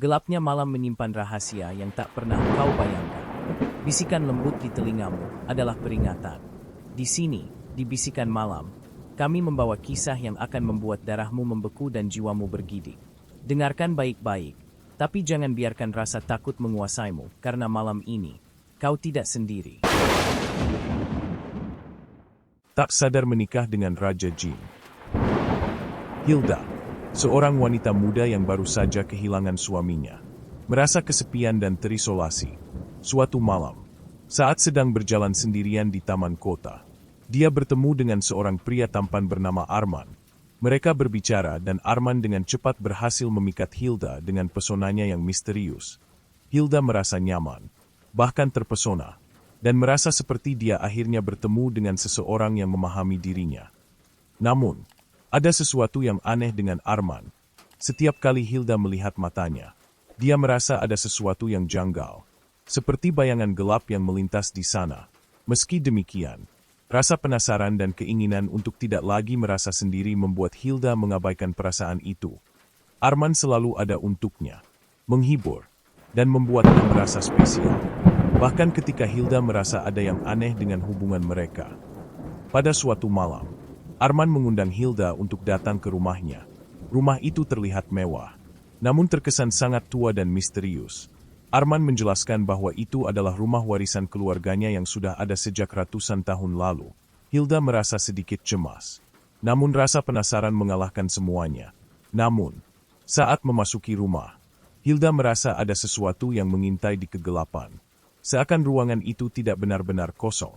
Gelapnya malam menyimpan rahasia yang tak pernah kau bayangkan. Bisikan lembut di telingamu adalah peringatan. Di sini, di bisikan malam, kami membawa kisah yang akan membuat darahmu membeku dan jiwamu bergidik. Dengarkan baik-baik, tapi jangan biarkan rasa takut menguasaimu, karena malam ini, kau tidak sendiri. Tak sadar menikah dengan Raja Jin. Hilda, seorang wanita muda yang baru saja kehilangan suaminya, merasa kesepian dan terisolasi. Suatu malam, saat sedang berjalan sendirian di taman kota, dia bertemu dengan seorang pria tampan bernama Arman. Mereka berbicara dan Arman dengan cepat berhasil memikat Hilda dengan pesonanya yang misterius. Hilda merasa nyaman, bahkan terpesona, dan merasa seperti dia akhirnya bertemu dengan seseorang yang memahami dirinya. Namun, ada sesuatu yang aneh dengan Arman. Setiap kali Hilda melihat matanya, dia merasa ada sesuatu yang janggal, seperti bayangan gelap yang melintas di sana. Meski demikian, rasa penasaran dan keinginan untuk tidak lagi merasa sendiri membuat Hilda mengabaikan perasaan itu. Arman selalu ada untuknya, menghibur, dan membuatnya merasa spesial. Bahkan ketika Hilda merasa ada yang aneh dengan hubungan mereka. Pada suatu malam, Arman mengundang Hilda untuk datang ke rumahnya. Rumah itu terlihat mewah, namun terkesan sangat tua dan misterius. Arman menjelaskan bahwa itu adalah rumah warisan keluarganya yang sudah ada sejak ratusan tahun lalu. Hilda merasa sedikit cemas, namun rasa penasaran mengalahkan semuanya. Namun, saat memasuki rumah, Hilda merasa ada sesuatu yang mengintai di kegelapan. Seakan ruangan itu tidak benar-benar kosong.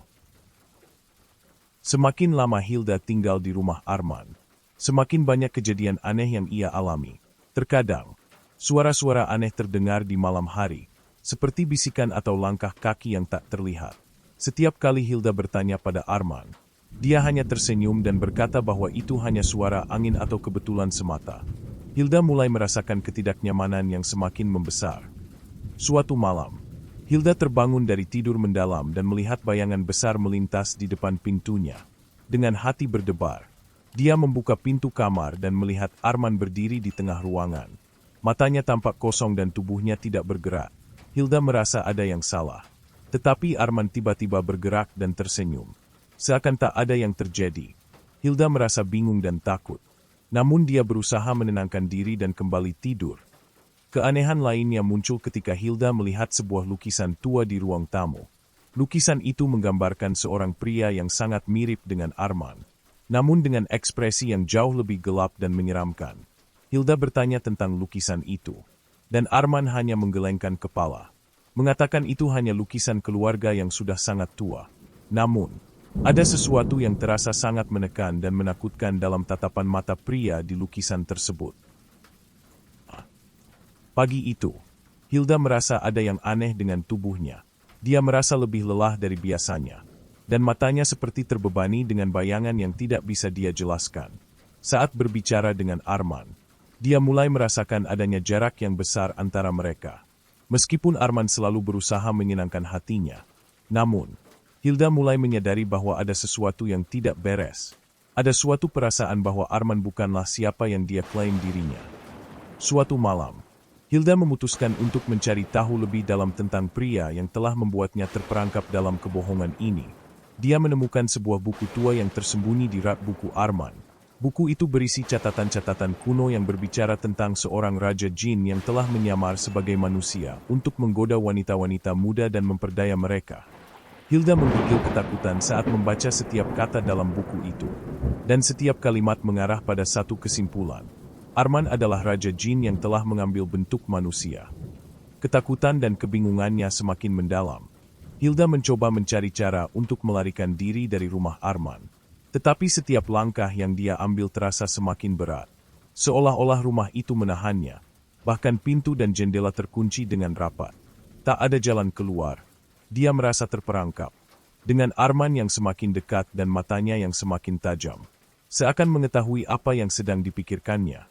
Semakin lama Hilda tinggal di rumah Arman, semakin banyak kejadian aneh yang ia alami. Terkadang, suara-suara aneh terdengar di malam hari, seperti bisikan atau langkah kaki yang tak terlihat. Setiap kali Hilda bertanya pada Arman, dia hanya tersenyum dan berkata bahwa itu hanya suara angin atau kebetulan semata. Hilda mulai merasakan ketidaknyamanan yang semakin membesar. Suatu malam, Hilda terbangun dari tidur mendalam dan melihat bayangan besar melintas di depan pintunya. Dengan hati berdebar, dia membuka pintu kamar dan melihat Arman berdiri di tengah ruangan. Matanya tampak kosong dan tubuhnya tidak bergerak. Hilda merasa ada yang salah. Tetapi Arman tiba-tiba bergerak dan tersenyum. Seakan tak ada yang terjadi. Hilda merasa bingung dan takut. Namun dia berusaha menenangkan diri dan kembali tidur. Keanehan lainnya muncul ketika Hilda melihat sebuah lukisan tua di ruang tamu. Lukisan itu menggambarkan seorang pria yang sangat mirip dengan Arman, namun dengan ekspresi yang jauh lebih gelap dan menyeramkan. Hilda bertanya tentang lukisan itu, dan Arman hanya menggelengkan kepala, mengatakan itu hanya lukisan keluarga yang sudah sangat tua. Namun, ada sesuatu yang terasa sangat menekan dan menakutkan dalam tatapan mata pria di lukisan tersebut. Pagi itu, Hilda merasa ada yang aneh dengan tubuhnya. Dia merasa lebih lelah dari biasanya, dan matanya seperti terbebani dengan bayangan yang tidak bisa dia jelaskan. Saat berbicara dengan Arman, dia mulai merasakan adanya jarak yang besar antara mereka. Meskipun Arman selalu berusaha menyenangkan hatinya, namun, Hilda mulai menyadari bahwa ada sesuatu yang tidak beres. Ada suatu perasaan bahwa Arman bukanlah siapa yang dia klaim dirinya. Suatu malam, Hilda memutuskan untuk mencari tahu lebih dalam tentang pria yang telah membuatnya terperangkap dalam kebohongan ini. Dia menemukan sebuah buku tua yang tersembunyi di rak buku Arman. Buku itu berisi catatan-catatan kuno yang berbicara tentang seorang Raja Jin yang telah menyamar sebagai manusia untuk menggoda wanita-wanita muda dan memperdaya mereka. Hilda menggigil ketakutan saat membaca setiap kata dalam buku itu, dan setiap kalimat mengarah pada satu kesimpulan. Arman adalah Raja Jin yang telah mengambil bentuk manusia. Ketakutan dan kebingungannya semakin mendalam. Hilda mencoba mencari cara untuk melarikan diri dari rumah Arman. Tetapi setiap langkah yang dia ambil terasa semakin berat. Seolah-olah rumah itu menahannya. Bahkan pintu dan jendela terkunci dengan rapat. Tak ada jalan keluar. Dia merasa terperangkap. Dengan Arman yang semakin dekat dan matanya yang semakin tajam. Seakan mengetahui apa yang sedang dipikirkannya.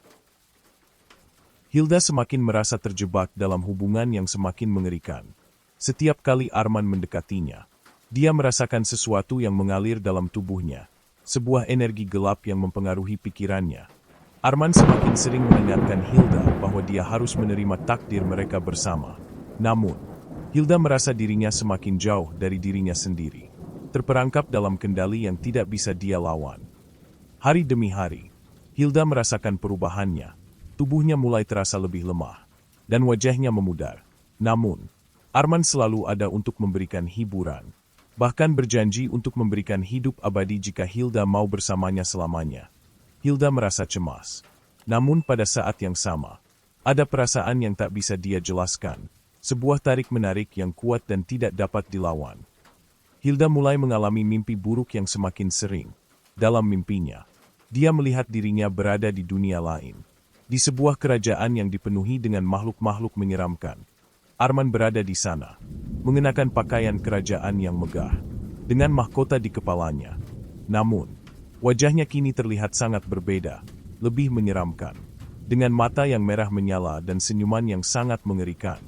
Hilda semakin merasa terjebak dalam hubungan yang semakin mengerikan. Setiap kali Arman mendekatinya, dia merasakan sesuatu yang mengalir dalam tubuhnya, sebuah energi gelap yang mempengaruhi pikirannya. Arman semakin sering mengingatkan Hilda bahwa dia harus menerima takdir mereka bersama. Namun, Hilda merasa dirinya semakin jauh dari dirinya sendiri, terperangkap dalam kendali yang tidak bisa dia lawan. Hari demi hari, Hilda merasakan perubahannya. Tubuhnya mulai terasa lebih lemah, dan wajahnya memudar. Namun, Arman selalu ada untuk memberikan hiburan, bahkan berjanji untuk memberikan hidup abadi jika Hilda mau bersamanya selamanya. Hilda merasa cemas. Namun pada saat yang sama, ada perasaan yang tak bisa dia jelaskan, sebuah tarik-menarik yang kuat dan tidak dapat dilawan. Hilda mulai mengalami mimpi buruk yang semakin sering. Dalam mimpinya, dia melihat dirinya berada di dunia lain, di sebuah kerajaan yang dipenuhi dengan makhluk-makhluk menyeramkan. Arman berada di sana, mengenakan pakaian kerajaan yang megah, dengan mahkota di kepalanya. Namun, wajahnya kini terlihat sangat berbeda, lebih menyeramkan, dengan mata yang merah menyala dan senyuman yang sangat mengerikan.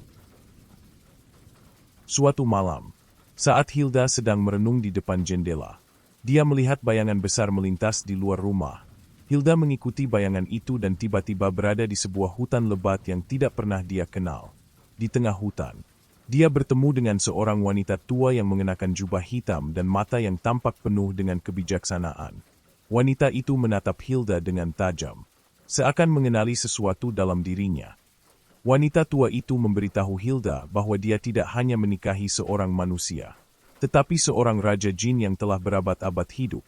Suatu malam, saat Hilda sedang merenung di depan jendela, dia melihat bayangan besar melintas di luar rumah. Hilda mengikuti bayangan itu dan tiba-tiba berada di sebuah hutan lebat yang tidak pernah dia kenal. Di tengah hutan, dia bertemu dengan seorang wanita tua yang mengenakan jubah hitam dan mata yang tampak penuh dengan kebijaksanaan. Wanita itu menatap Hilda dengan tajam, seakan mengenali sesuatu dalam dirinya. Wanita tua itu memberitahu Hilda bahwa dia tidak hanya menikahi seorang manusia, tetapi seorang raja jin yang telah berabad-abad hidup.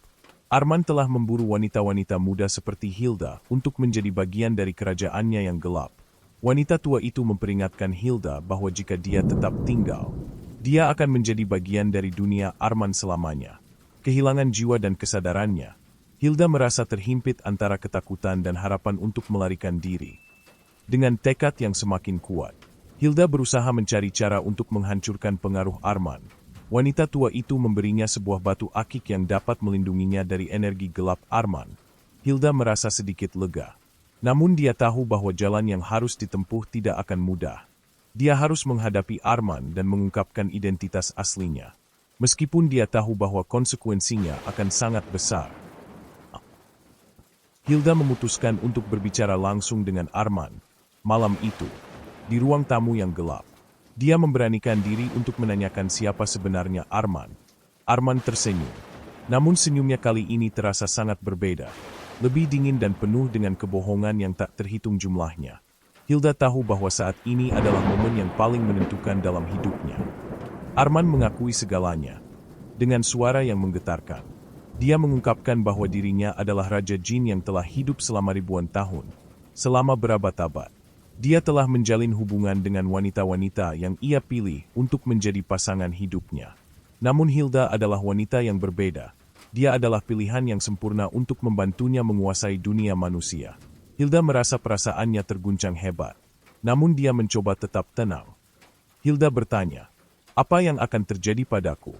Arman telah memburu wanita-wanita muda seperti Hilda untuk menjadi bagian dari kerajaannya yang gelap. Wanita tua itu memperingatkan Hilda bahwa jika dia tetap tinggal, dia akan menjadi bagian dari dunia Arman selamanya. Kehilangan jiwa dan kesadarannya, Hilda merasa terhimpit antara ketakutan dan harapan untuk melarikan diri. Dengan tekad yang semakin kuat, Hilda berusaha mencari cara untuk menghancurkan pengaruh Arman. Wanita tua itu memberinya sebuah batu akik yang dapat melindunginya dari energi gelap Arman. Hilda merasa sedikit lega. Namun dia tahu bahwa jalan yang harus ditempuh tidak akan mudah. Dia harus menghadapi Arman dan mengungkapkan identitas aslinya. Meskipun dia tahu bahwa konsekuensinya akan sangat besar. Hilda memutuskan untuk berbicara langsung dengan Arman. Malam itu, di ruang tamu yang gelap, dia memberanikan diri untuk menanyakan siapa sebenarnya Arman. Arman tersenyum. Namun senyumnya kali ini terasa sangat berbeda. Lebih dingin dan penuh dengan kebohongan yang tak terhitung jumlahnya. Hilda tahu bahwa saat ini adalah momen yang paling menentukan dalam hidupnya. Arman mengakui segalanya. Dengan suara yang menggetarkan, dia mengungkapkan bahwa dirinya adalah Raja Jin yang telah hidup selama ribuan tahun. Selama berabad-abad, dia telah menjalin hubungan dengan wanita-wanita yang ia pilih untuk menjadi pasangan hidupnya. Namun Hilda adalah wanita yang berbeda. Dia adalah pilihan yang sempurna untuk membantunya menguasai dunia manusia. Hilda merasa perasaannya terguncang hebat. Namun dia mencoba tetap tenang. Hilda bertanya, "Apa yang akan terjadi padaku?"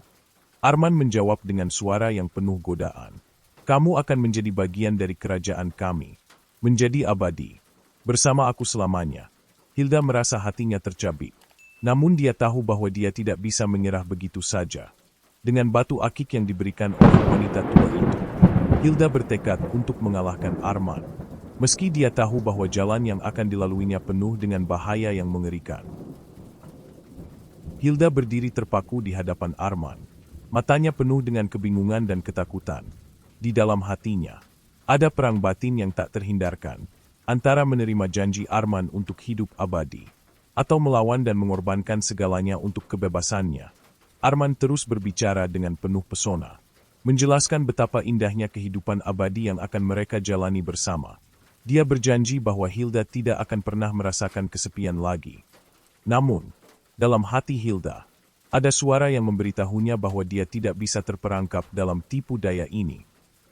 Arman menjawab dengan suara yang penuh godaan. "Kamu akan menjadi bagian dari kerajaan kami. Menjadi abadi. Bersama aku selamanya." Hilda merasa hatinya tercabik. Namun dia tahu bahwa dia tidak bisa menyerah begitu saja. Dengan batu akik yang diberikan oleh wanita tua itu, Hilda bertekad untuk mengalahkan Arman. Meski dia tahu bahwa jalan yang akan dilaluinya penuh dengan bahaya yang mengerikan. Hilda berdiri terpaku di hadapan Arman. Matanya penuh dengan kebingungan dan ketakutan. Di dalam hatinya, ada perang batin yang tak terhindarkan, antara menerima janji Arman untuk hidup abadi, atau melawan dan mengorbankan segalanya untuk kebebasannya. Arman terus berbicara dengan penuh pesona, menjelaskan betapa indahnya kehidupan abadi yang akan mereka jalani bersama. Dia berjanji bahwa Hilda tidak akan pernah merasakan kesepian lagi. Namun, dalam hati Hilda, ada suara yang memberitahunya bahwa dia tidak bisa terperangkap dalam tipu daya ini.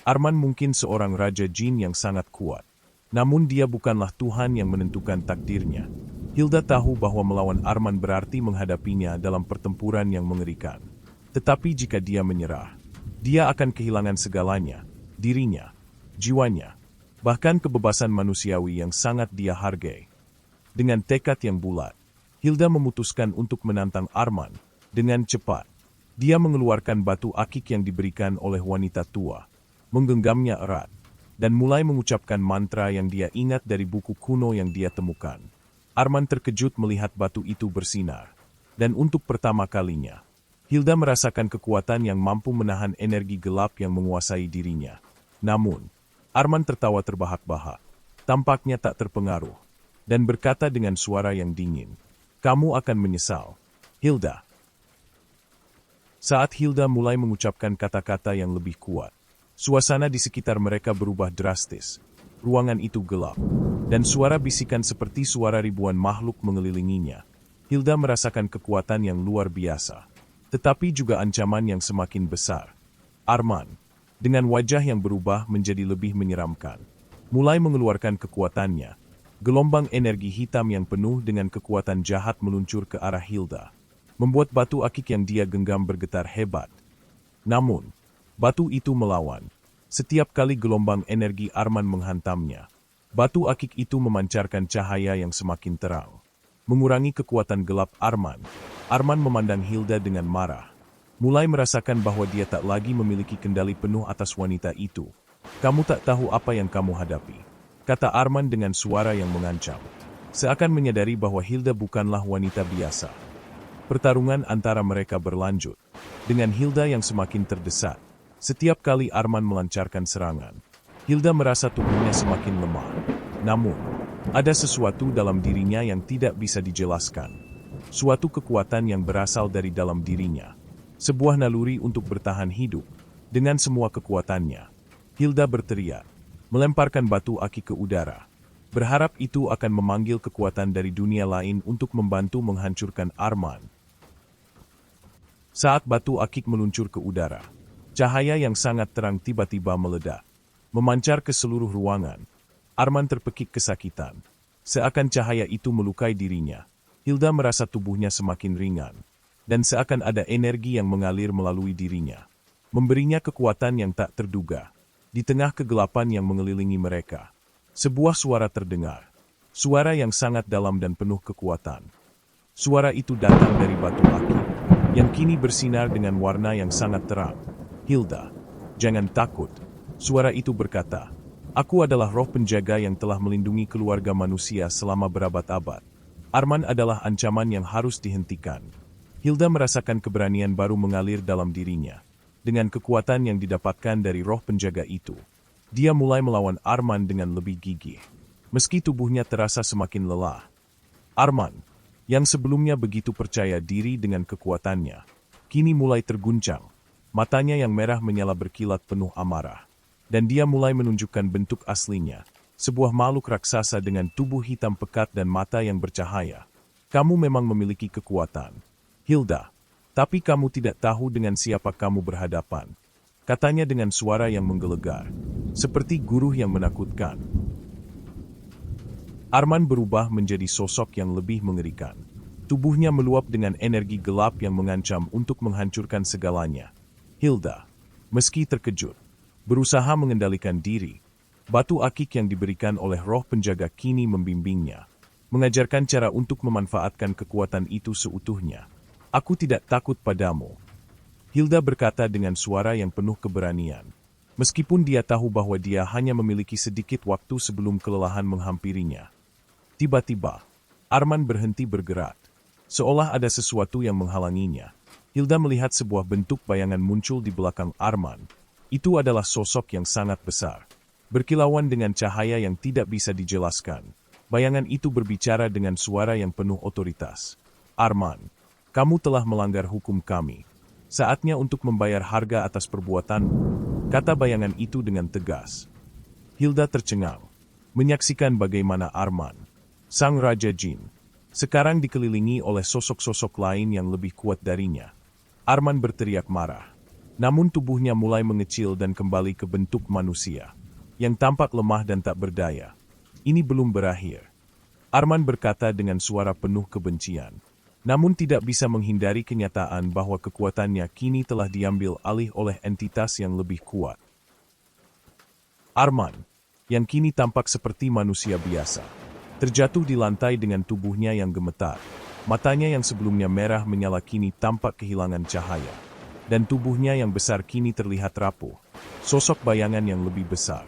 Arman mungkin seorang Raja Jin yang sangat kuat. Namun dia bukanlah Tuhan yang menentukan takdirnya. Hilda tahu bahwa melawan Arman berarti menghadapinya dalam pertempuran yang mengerikan. Tetapi jika dia menyerah, dia akan kehilangan segalanya, dirinya, jiwanya, bahkan kebebasan manusiawi yang sangat dia hargai. Dengan tekad yang bulat, Hilda memutuskan untuk menantang Arman. Dengan cepat, dia mengeluarkan batu akik yang diberikan oleh wanita tua, menggenggamnya erat. dan mulai mengucapkan mantra yang dia ingat dari buku kuno yang dia temukan. Arman terkejut melihat batu itu bersinar. Dan untuk pertama kalinya, Hilda merasakan kekuatan yang mampu menahan energi gelap yang menguasai dirinya. Namun, Arman tertawa terbahak-bahak, tampaknya tak terpengaruh, dan berkata dengan suara yang dingin, "Kamu akan menyesal, Hilda." Saat Hilda mulai mengucapkan kata-kata yang lebih kuat, suasana di sekitar mereka berubah drastis. Ruangan itu gelap, dan suara bisikan seperti suara ribuan makhluk mengelilinginya. Hilda merasakan kekuatan yang luar biasa, tetapi juga ancaman yang semakin besar. Arman, dengan wajah yang berubah menjadi lebih menyeramkan, mulai mengeluarkan kekuatannya. Gelombang energi hitam yang penuh dengan kekuatan jahat meluncur ke arah Hilda, membuat batu akik yang dia genggam bergetar hebat. Namun, batu itu melawan. Setiap kali gelombang energi Arman menghantamnya, batu akik itu memancarkan cahaya yang semakin terang. Mengurangi kekuatan gelap Arman, Arman memandang Hilda dengan marah. Mulai merasakan bahwa dia tak lagi memiliki kendali penuh atas wanita itu. "Kamu tak tahu apa yang kamu hadapi," kata Arman dengan suara yang mengancam. Seakan menyadari bahwa Hilda bukanlah wanita biasa. Pertarungan antara mereka berlanjut, dengan Hilda yang semakin terdesak. Setiap kali Arman melancarkan serangan, Hilda merasa tubuhnya semakin lemah. Namun, ada sesuatu dalam dirinya yang tidak bisa dijelaskan. Suatu kekuatan yang berasal dari dalam dirinya. Sebuah naluri untuk bertahan hidup. Dengan semua kekuatannya, Hilda berteriak, melemparkan batu akik ke udara. Berharap itu akan memanggil kekuatan dari dunia lain untuk membantu menghancurkan Arman. Saat batu akik meluncur ke udara, cahaya yang sangat terang tiba-tiba meledak, memancar ke seluruh ruangan. Arman terpekik kesakitan. Seakan cahaya itu melukai dirinya, Hilda merasa tubuhnya semakin ringan, dan seakan ada energi yang mengalir melalui dirinya, memberinya kekuatan yang tak terduga. Di tengah kegelapan yang mengelilingi mereka, sebuah suara terdengar, suara yang sangat dalam dan penuh kekuatan. Suara itu datang dari batu akik, yang kini bersinar dengan warna yang sangat terang. "Hilda, jangan takut," suara itu berkata. "Aku adalah roh penjaga yang telah melindungi keluarga manusia selama berabad-abad. Arman adalah ancaman yang harus dihentikan." Hilda merasakan keberanian baru mengalir dalam dirinya. Dengan kekuatan yang didapatkan dari roh penjaga itu, dia mulai melawan Arman dengan lebih gigih. Meski tubuhnya terasa semakin lelah, Arman, yang sebelumnya begitu percaya diri dengan kekuatannya, kini mulai terguncang. Matanya yang merah menyala berkilat penuh amarah. Dan dia mulai menunjukkan bentuk aslinya. Sebuah makhluk raksasa dengan tubuh hitam pekat dan mata yang bercahaya. "Kamu memang memiliki kekuatan, Hilda. Tapi kamu tidak tahu dengan siapa kamu berhadapan," katanya dengan suara yang menggelegar, seperti guru yang menakutkan. Arman berubah menjadi sosok yang lebih mengerikan. Tubuhnya meluap dengan energi gelap yang mengancam untuk menghancurkan segalanya. Hilda, meski terkejut, berusaha mengendalikan diri. Batu akik yang diberikan oleh roh penjaga kini membimbingnya, mengajarkan cara untuk memanfaatkan kekuatan itu seutuhnya. "Aku tidak takut padamu," Hilda berkata dengan suara yang penuh keberanian. Meskipun dia tahu bahwa dia hanya memiliki sedikit waktu sebelum kelelahan menghampirinya. Tiba-tiba, Arman berhenti bergerak, seolah ada sesuatu yang menghalanginya. Hilda melihat sebuah bentuk bayangan muncul di belakang Arman. Itu adalah sosok yang sangat besar, berkilauan dengan cahaya yang tidak bisa dijelaskan. Bayangan itu berbicara dengan suara yang penuh otoritas. "Arman, kamu telah melanggar hukum kami. Saatnya untuk membayar harga atas perbuatanmu," kata bayangan itu dengan tegas. Hilda tercengang, menyaksikan bagaimana Arman, sang Raja Jin, sekarang dikelilingi oleh sosok-sosok lain yang lebih kuat darinya. Arman berteriak marah, namun tubuhnya mulai mengecil dan kembali ke bentuk manusia, yang tampak lemah dan tak berdaya. "Ini belum berakhir," Arman berkata dengan suara penuh kebencian, namun tidak bisa menghindari kenyataan bahwa kekuatannya kini telah diambil alih oleh entitas yang lebih kuat. Arman, yang kini tampak seperti manusia biasa, terjatuh di lantai dengan tubuhnya yang gemetar. Matanya yang sebelumnya merah menyala kini tampak kehilangan cahaya, dan tubuhnya yang besar kini terlihat rapuh, sosok bayangan yang lebih besar.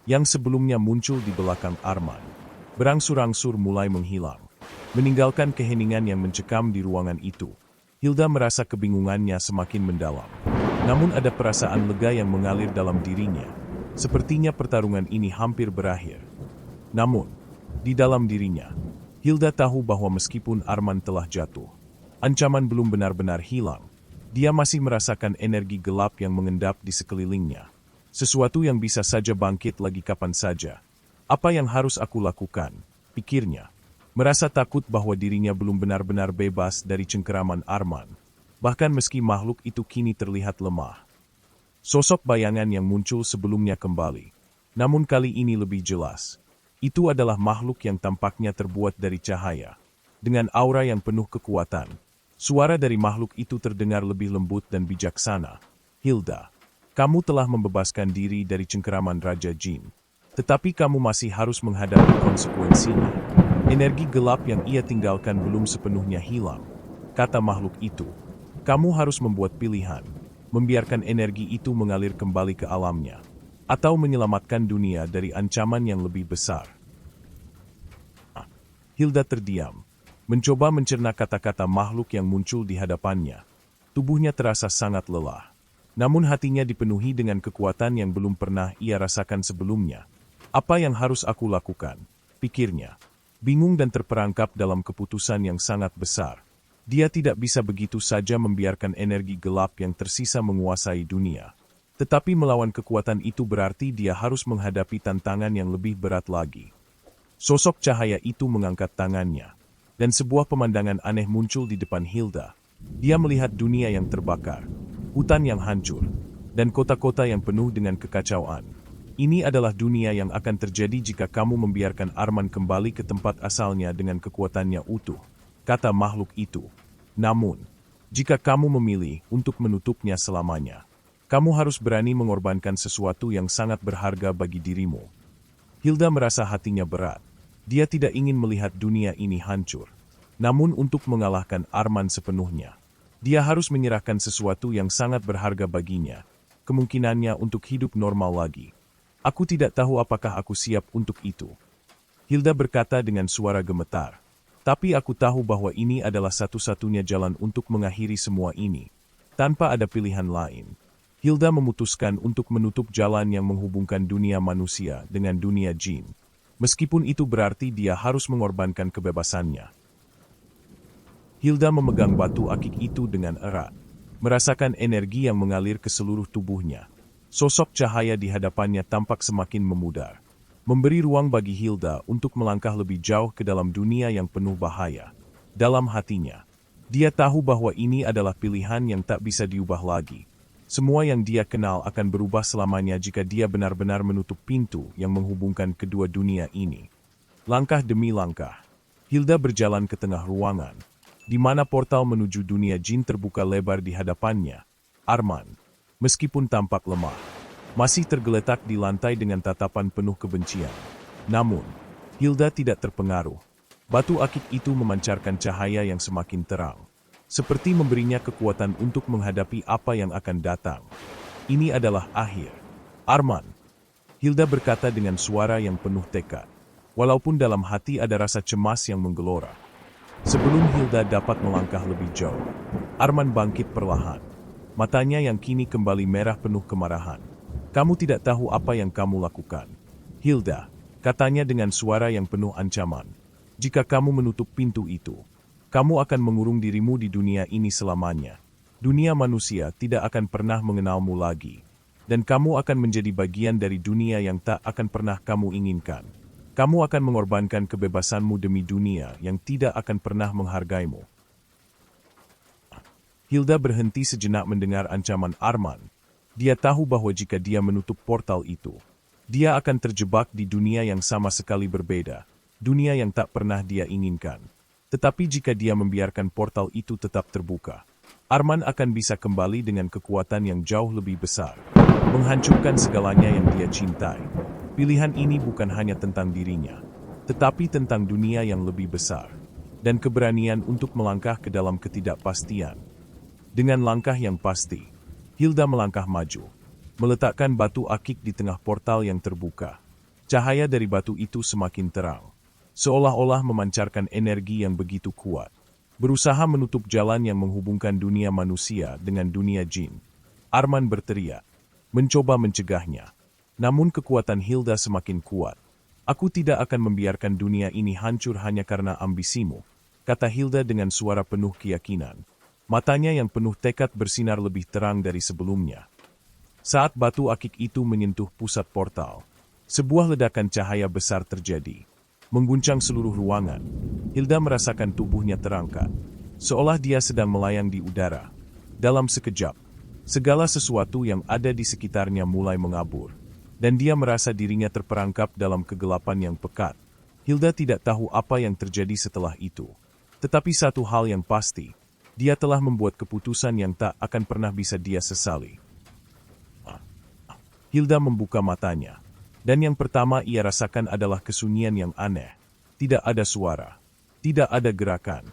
yang sebelumnya muncul di belakang Arman, berangsur-angsur mulai menghilang, meninggalkan keheningan yang mencekam di ruangan itu. Hilda merasa kebingungannya semakin mendalam. Namun ada perasaan lega yang mengalir dalam dirinya. Sepertinya pertarungan ini hampir berakhir. Namun, di dalam dirinya, Hilda tahu bahwa meskipun Arman telah jatuh, ancaman belum benar-benar hilang. Dia masih merasakan energi gelap yang mengendap di sekelilingnya. Sesuatu yang bisa saja bangkit lagi kapan saja. Apa yang harus aku lakukan? Pikirnya. Merasa takut bahwa dirinya belum benar-benar bebas dari cengkeraman Arman. Bahkan meski makhluk itu kini terlihat lemah. Sosok bayangan yang muncul sebelumnya kembali. Namun kali ini lebih jelas. Itu adalah makhluk yang tampaknya terbuat dari cahaya. Dengan aura yang penuh kekuatan. Suara dari makhluk itu terdengar lebih lembut dan bijaksana. Hilda, kamu telah membebaskan diri dari cengkeraman Raja Jin. Tetapi kamu masih harus menghadapi konsekuensinya. Energi gelap yang ia tinggalkan belum sepenuhnya hilang. Kata makhluk itu, kamu harus membuat pilihan, membiarkan energi itu mengalir kembali ke alamnya, atau menyelamatkan dunia dari ancaman yang lebih besar. Hilda terdiam, mencoba mencerna kata-kata makhluk yang muncul di hadapannya. Tubuhnya terasa sangat lelah. Namun hatinya dipenuhi dengan kekuatan yang belum pernah ia rasakan sebelumnya. Apa yang harus aku lakukan? Pikirnya. Bingung dan terperangkap dalam keputusan yang sangat besar. Dia tidak bisa begitu saja membiarkan energi gelap yang tersisa menguasai dunia. Tetapi melawan kekuatan itu berarti dia harus menghadapi tantangan yang lebih berat lagi. Sosok cahaya itu mengangkat tangannya. Dan sebuah pemandangan aneh muncul di depan Hilda. Dia melihat dunia yang terbakar, hutan yang hancur, dan kota-kota yang penuh dengan kekacauan. Ini adalah dunia yang akan terjadi jika kamu membiarkan Arman kembali ke tempat asalnya dengan kekuatannya utuh, kata makhluk itu. Namun, jika kamu memilih untuk menutupnya selamanya, kamu harus berani mengorbankan sesuatu yang sangat berharga bagi dirimu. Hilda merasa hatinya berat. Dia tidak ingin melihat dunia ini hancur. Namun untuk mengalahkan Arman sepenuhnya, dia harus menyerahkan sesuatu yang sangat berharga baginya, kemungkinannya untuk hidup normal lagi. Aku tidak tahu apakah aku siap untuk itu. Hilda berkata dengan suara gemetar. Tapi aku tahu bahwa ini adalah satu-satunya jalan untuk mengakhiri semua ini. Tanpa ada pilihan lain. Hilda memutuskan untuk menutup jalan yang menghubungkan dunia manusia dengan dunia jin. Meskipun itu berarti dia harus mengorbankan kebebasannya. Hilda memegang batu akik itu dengan erat. Merasakan energi yang mengalir ke seluruh tubuhnya. Sosok cahaya di hadapannya tampak semakin memudar, memberi ruang bagi Hilda untuk melangkah lebih jauh ke dalam dunia yang penuh bahaya. Dalam hatinya, dia tahu bahwa ini adalah pilihan yang tak bisa diubah lagi. Semua yang dia kenal akan berubah selamanya jika dia benar-benar menutup pintu yang menghubungkan kedua dunia ini. Langkah demi langkah, Hilda berjalan ke tengah ruangan, di mana portal menuju dunia jin terbuka lebar di hadapannya. Arman, meskipun tampak lemah, masih tergeletak di lantai dengan tatapan penuh kebencian. Namun, Hilda tidak terpengaruh. Batu akik itu memancarkan cahaya yang semakin terang, seperti memberinya kekuatan untuk menghadapi apa yang akan datang. Ini adalah akhir. Arman, Hilda berkata dengan suara yang penuh tekad, walaupun dalam hati ada rasa cemas yang menggelora. Sebelum Hilda dapat melangkah lebih jauh, Arman bangkit perlahan. Matanya yang kini kembali merah penuh kemarahan. Kamu tidak tahu apa yang kamu lakukan. Hilda, katanya dengan suara yang penuh ancaman. Jika kamu menutup pintu itu, kamu akan mengurung dirimu di dunia ini selamanya. Dunia manusia tidak akan pernah mengenalmu lagi. Dan kamu akan menjadi bagian dari dunia yang tak akan pernah kamu inginkan. Kamu akan mengorbankan kebebasanmu demi dunia yang tidak akan pernah menghargaimu. Hilda berhenti sejenak mendengar ancaman Arman. Dia tahu bahwa jika dia menutup portal itu, dia akan terjebak di dunia yang sama sekali berbeda, dunia yang tak pernah dia inginkan. Tetapi jika dia membiarkan portal itu tetap terbuka, Arman akan bisa kembali dengan kekuatan yang jauh lebih besar, menghancurkan segalanya yang dia cintai. Pilihan ini bukan hanya tentang dirinya, tetapi tentang dunia yang lebih besar, dan keberanian untuk melangkah ke dalam ketidakpastian. Dengan langkah yang pasti, Hilda melangkah maju, meletakkan batu akik di tengah portal yang terbuka. Cahaya dari batu itu semakin terang, seolah-olah memancarkan energi yang begitu kuat, berusaha menutup jalan yang menghubungkan dunia manusia dengan dunia jin. Arman berteriak, mencoba mencegahnya. Namun kekuatan Hilda semakin kuat. Aku tidak akan membiarkan dunia ini hancur hanya karena ambisimu, kata Hilda dengan suara penuh keyakinan. Matanya yang penuh tekad bersinar lebih terang dari sebelumnya. Saat batu akik itu menyentuh pusat portal, sebuah ledakan cahaya besar terjadi, mengguncang seluruh ruangan. Hilda merasakan tubuhnya terangkat, seolah dia sedang melayang di udara. Dalam sekejap, segala sesuatu yang ada di sekitarnya mulai mengabur, dan dia merasa dirinya terperangkap dalam kegelapan yang pekat. Hilda tidak tahu apa yang terjadi setelah itu. Tetapi satu hal yang pasti, dia telah membuat keputusan yang tak akan pernah bisa dia sesali. Hilda membuka matanya, dan yang pertama ia rasakan adalah kesunyian yang aneh. Tidak ada suara, tidak ada gerakan,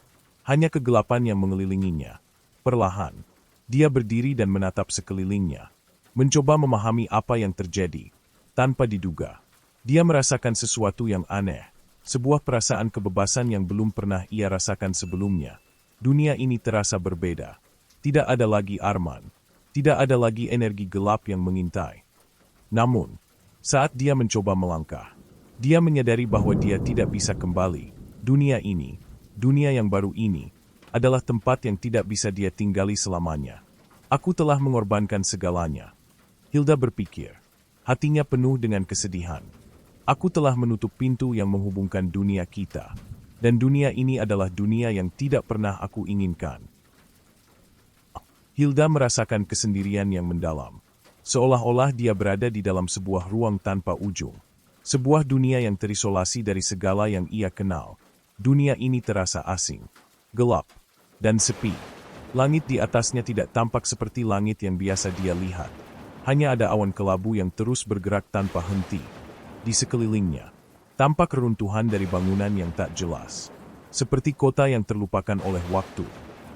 hanya kegelapan yang mengelilinginya. Perlahan, dia berdiri dan menatap sekelilingnya, mencoba memahami apa yang terjadi. Tanpa diduga, dia merasakan sesuatu yang aneh, sebuah perasaan kebebasan yang belum pernah ia rasakan sebelumnya. Dunia ini terasa berbeda. Tidak ada lagi Arman, tidak ada lagi energi gelap yang mengintai. Namun, saat dia mencoba melangkah, dia menyadari bahwa dia tidak bisa kembali. Dunia ini, dunia yang baru ini, adalah tempat yang tidak bisa dia tinggali selamanya. Aku telah mengorbankan segalanya. Hilda berpikir, hatinya penuh dengan kesedihan. Aku telah menutup pintu yang menghubungkan dunia kita, dan dunia ini adalah dunia yang tidak pernah aku inginkan. Hilda merasakan kesendirian yang mendalam, seolah-olah dia berada di dalam sebuah ruang tanpa ujung. Sebuah dunia yang terisolasi dari segala yang ia kenal. Dunia ini terasa asing, gelap, dan sepi. Langit di atasnya tidak tampak seperti langit yang biasa dia lihat. Hanya ada awan kelabu yang terus bergerak tanpa henti. Di sekelilingnya, tampak reruntuhan dari bangunan yang tak jelas. Seperti kota yang terlupakan oleh waktu.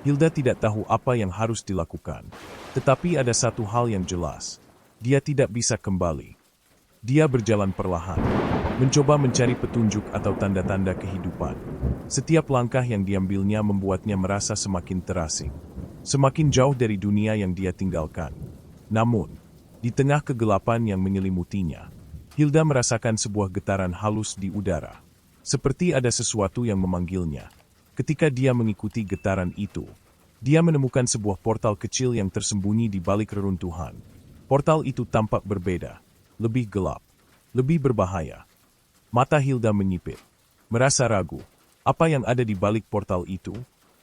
Hilda tidak tahu apa yang harus dilakukan. Tetapi ada satu hal yang jelas. Dia tidak bisa kembali. Dia berjalan perlahan, mencoba mencari petunjuk atau tanda-tanda kehidupan. Setiap langkah yang diambilnya membuatnya merasa semakin terasing. Semakin jauh dari dunia yang dia tinggalkan. Namun, di tengah kegelapan yang menyelimutinya, Hilda merasakan sebuah getaran halus di udara. Seperti ada sesuatu yang memanggilnya. Ketika dia mengikuti getaran itu, dia menemukan sebuah portal kecil yang tersembunyi di balik reruntuhan. Portal itu tampak berbeda, lebih gelap, lebih berbahaya. Mata Hilda menyipit, merasa ragu. Apa yang ada di balik portal itu?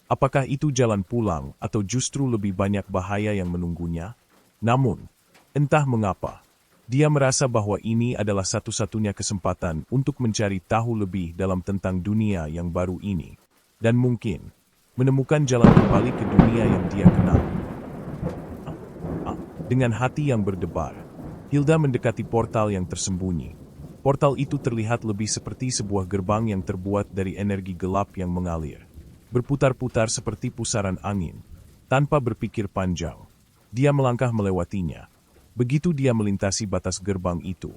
Apakah itu jalan pulang atau justru lebih banyak bahaya yang menunggunya? Namun, entah mengapa, dia merasa bahwa ini adalah satu-satunya kesempatan untuk mencari tahu lebih dalam tentang dunia yang baru ini. Dan mungkin, menemukan jalan kembali ke dunia yang dia kenal. Dengan hati yang berdebar, Hilda mendekati portal yang tersembunyi. Portal itu terlihat lebih seperti sebuah gerbang yang terbuat dari energi gelap yang mengalir. Berputar-putar seperti pusaran angin. Tanpa berpikir panjang, dia melangkah melewatinya. Begitu dia melintasi batas gerbang itu,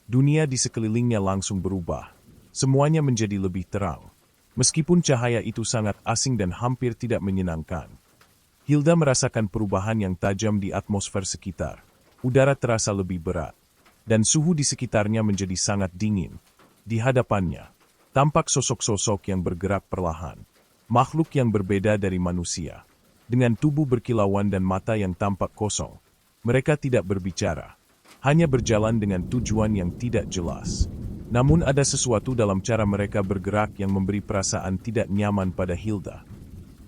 dunia di sekelilingnya langsung berubah. Semuanya menjadi lebih terang. Meskipun cahaya itu sangat asing dan hampir tidak menyenangkan, Hilda merasakan perubahan yang tajam di atmosfer sekitar. Udara terasa lebih berat, dan suhu di sekitarnya menjadi sangat dingin. Di hadapannya, tampak sosok-sosok yang bergerak perlahan. Makhluk yang berbeda dari manusia, dengan tubuh berkilauan dan mata yang tampak kosong. Mereka tidak berbicara, hanya berjalan dengan tujuan yang tidak jelas. Namun ada sesuatu dalam cara mereka bergerak yang memberi perasaan tidak nyaman pada Hilda.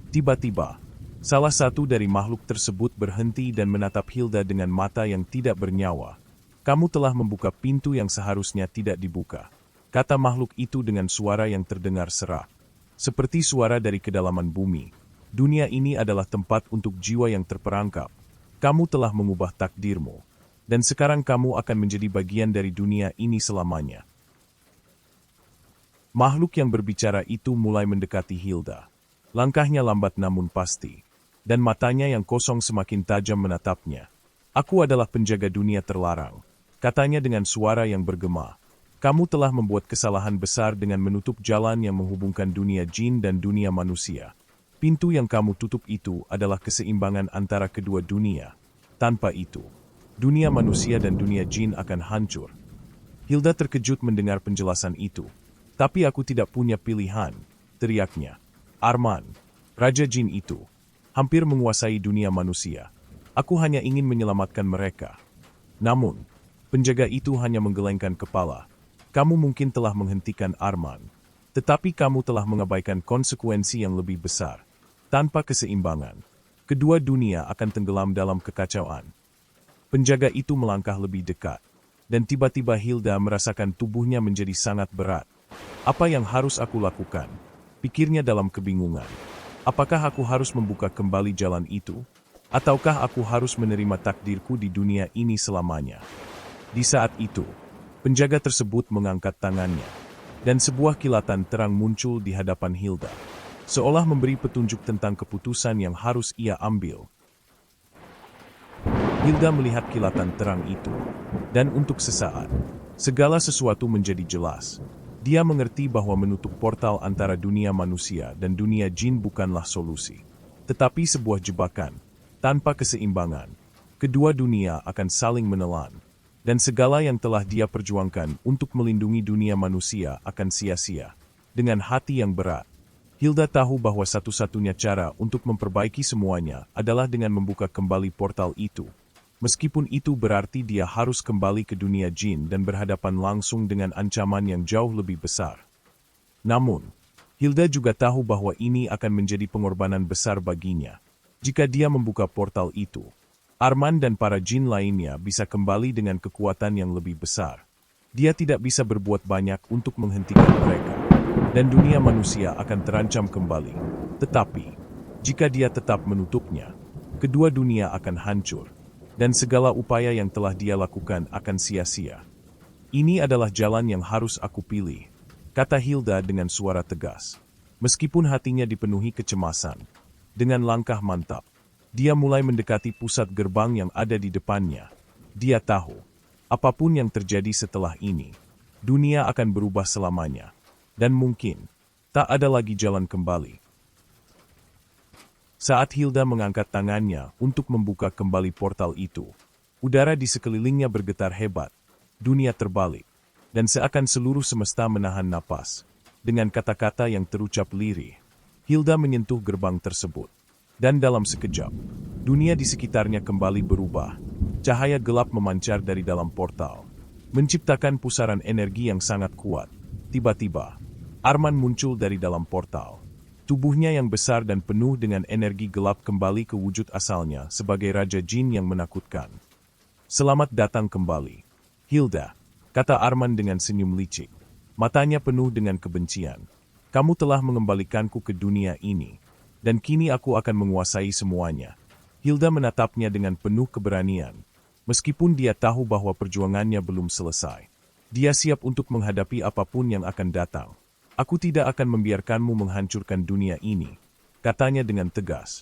Tiba-tiba, salah satu dari makhluk tersebut berhenti dan menatap Hilda dengan mata yang tidak bernyawa. Kamu telah membuka pintu yang seharusnya tidak dibuka, kata makhluk itu dengan suara yang terdengar serak. Seperti suara dari kedalaman bumi. Dunia ini adalah tempat untuk jiwa yang terperangkap. Kamu telah mengubah takdirmu, dan sekarang kamu akan menjadi bagian dari dunia ini selamanya. Makhluk yang berbicara itu mulai mendekati Hilda. Langkahnya lambat namun pasti, dan matanya yang kosong semakin tajam menatapnya. Aku adalah penjaga dunia terlarang, katanya dengan suara yang bergema. Kamu telah membuat kesalahan besar dengan menutup jalan yang menghubungkan dunia jin dan dunia manusia. Pintu yang kamu tutup itu adalah keseimbangan antara kedua dunia. Tanpa itu, dunia manusia dan dunia jin akan hancur. Hilda terkejut mendengar penjelasan itu. Tapi aku tidak punya pilihan, teriaknya. Arman, Raja Jin itu, hampir menguasai dunia manusia. Aku hanya ingin menyelamatkan mereka. Namun, penjaga itu hanya menggelengkan kepala. Kamu mungkin telah menghentikan Arman, tetapi kamu telah mengabaikan konsekuensi yang lebih besar. Tanpa keseimbangan, kedua dunia akan tenggelam dalam kekacauan. Penjaga itu melangkah lebih dekat, dan tiba-tiba Hilda merasakan tubuhnya menjadi sangat berat. Apa yang harus aku lakukan? Pikirnya dalam kebingungan. Apakah aku harus membuka kembali jalan itu? Ataukah aku harus menerima takdirku di dunia ini selamanya? Di saat itu, penjaga tersebut mengangkat tangannya, dan sebuah kilatan terang muncul di hadapan Hilda, seolah memberi petunjuk tentang keputusan yang harus ia ambil. Hilda melihat kilatan terang itu, dan untuk sesaat, segala sesuatu menjadi jelas. Dia mengerti bahwa menutup portal antara dunia manusia dan dunia jin bukanlah solusi, tetapi sebuah jebakan. Tanpa keseimbangan, kedua dunia akan saling menelan. Dan segala yang telah dia perjuangkan untuk melindungi dunia manusia akan sia-sia. Dengan hati yang berat, Hilda tahu bahwa satu-satunya cara untuk memperbaiki semuanya adalah dengan membuka kembali portal itu. Meskipun itu berarti dia harus kembali ke dunia jin dan berhadapan langsung dengan ancaman yang jauh lebih besar. Namun, Hilda juga tahu bahwa ini akan menjadi pengorbanan besar baginya. Jika dia membuka portal itu, Arman dan para jin lainnya bisa kembali dengan kekuatan yang lebih besar. Dia tidak bisa berbuat banyak untuk menghentikan mereka, dan dunia manusia akan terancam kembali. Tetapi, jika dia tetap menutupnya, kedua dunia akan hancur, dan segala upaya yang telah dia lakukan akan sia-sia. Ini adalah jalan yang harus aku pilih, kata Hilda dengan suara tegas. Meskipun hatinya dipenuhi kecemasan, dengan langkah mantap, dia mulai mendekati pusat gerbang yang ada di depannya. Dia tahu, apapun yang terjadi setelah ini, dunia akan berubah selamanya. Dan mungkin, tak ada lagi jalan kembali. Saat Hilda mengangkat tangannya untuk membuka kembali portal itu, udara di sekelilingnya bergetar hebat, dunia terbalik, dan seakan seluruh semesta menahan napas. Dengan kata-kata yang terucap lirih, Hilda menyentuh gerbang tersebut. Dan dalam sekejap, dunia di sekitarnya kembali berubah. Cahaya gelap memancar dari dalam portal, menciptakan pusaran energi yang sangat kuat. Tiba-tiba, Arman muncul dari dalam portal. Tubuhnya yang besar dan penuh dengan energi gelap kembali ke wujud asalnya sebagai Raja Jin yang menakutkan. Selamat datang kembali, Hilda, kata Arman dengan senyum licik. Matanya penuh dengan kebencian. Kamu telah mengembalikanku ke dunia ini. Dan kini aku akan menguasai semuanya. Hilda menatapnya dengan penuh keberanian. Meskipun dia tahu bahwa perjuangannya belum selesai. Dia siap untuk menghadapi apapun yang akan datang. Aku tidak akan membiarkanmu menghancurkan dunia ini, katanya dengan tegas.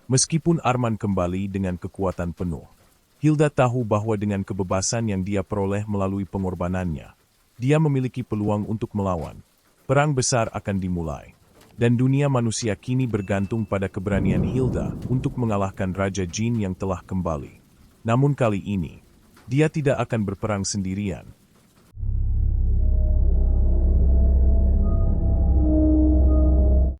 Meskipun Arman kembali dengan kekuatan penuh, Hilda tahu bahwa dengan kebebasan yang dia peroleh melalui pengorbanannya, dia memiliki peluang untuk melawan. Perang besar akan dimulai. Dan dunia manusia kini bergantung pada keberanian Hilda untuk mengalahkan Raja Jin yang telah kembali. Namun kali ini, dia tidak akan berperang sendirian.